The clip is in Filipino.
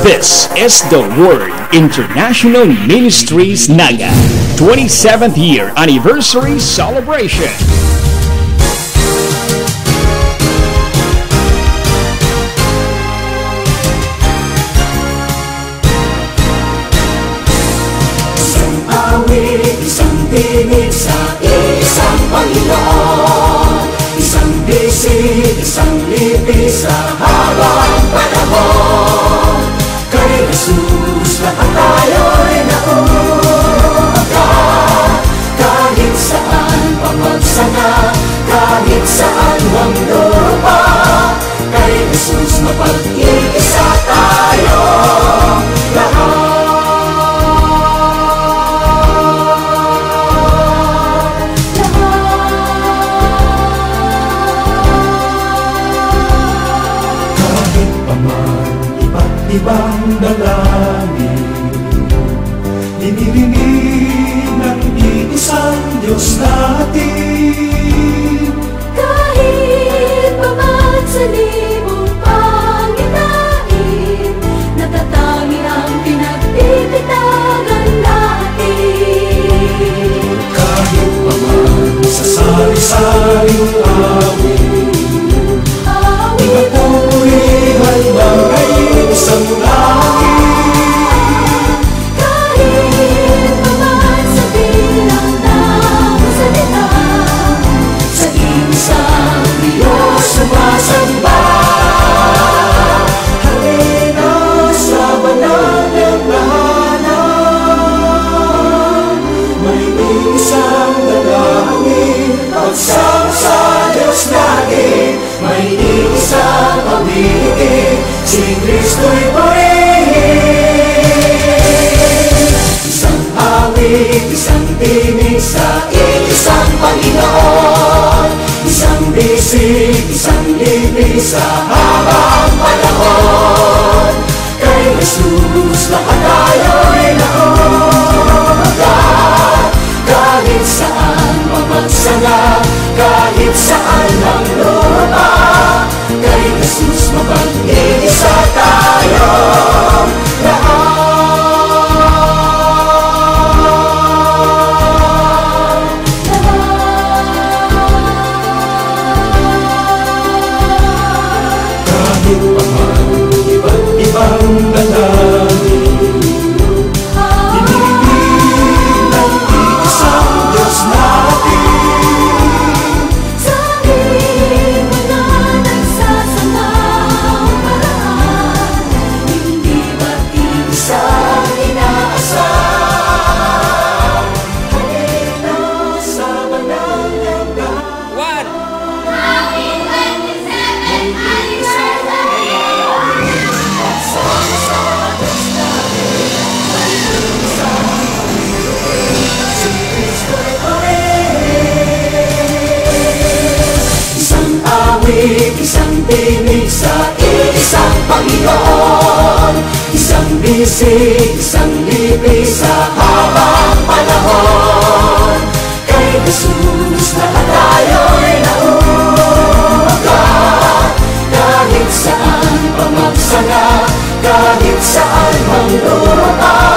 This is the Word International Ministries Naga 27th year anniversary celebration. Isang awit, isang tinig sa isang Panginoon, isang bisig, isang lipis sa habang panahon. Kay Jesus lahat tayo'y nauugat, kahit saan pamagsana, kahit saan mang lupa. Kay Jesus mapag-iisa tayo lahat. Ibang dalangin, dinirinig ng iisang Diyos natin. Kahit paman sa libong pangitain, natatangi ang pinagtititagan natin. Kahit paman sa sari-saring awit, pinapupurihan ng isang langit. Kahit paman sa bilang ng salita, sa isang Diyos sumasamba. Halina sa banal ng tahanan, may isang dalangin, pagsama sa Diyos lagi. May isang awitin, si Kristo'y purihin. Isang awit, isang tinig sa isang Panginoon, isang bisig, isang lipis sa habang panahon. Kay Jesus lahat tayo'y nauugat, kahit saan mamagsana, kahit saan ang lupa. Kay Jesus mapag-iisa tayo kahit paman iba't ibang dalangin, dinirinig ng iisang Diyos natin. Sa libo na nagsasamang paraan, hindi ba't Isang inaasam, halina sa banal ng tahanan. Isang awit, isang tinig sa isang Panginoon, isang bisig, isang lipis sa habang panahon. Kay Jesus lahat tayo'y nauugat, kahit saan pamagsana, kahit saan mang lupa.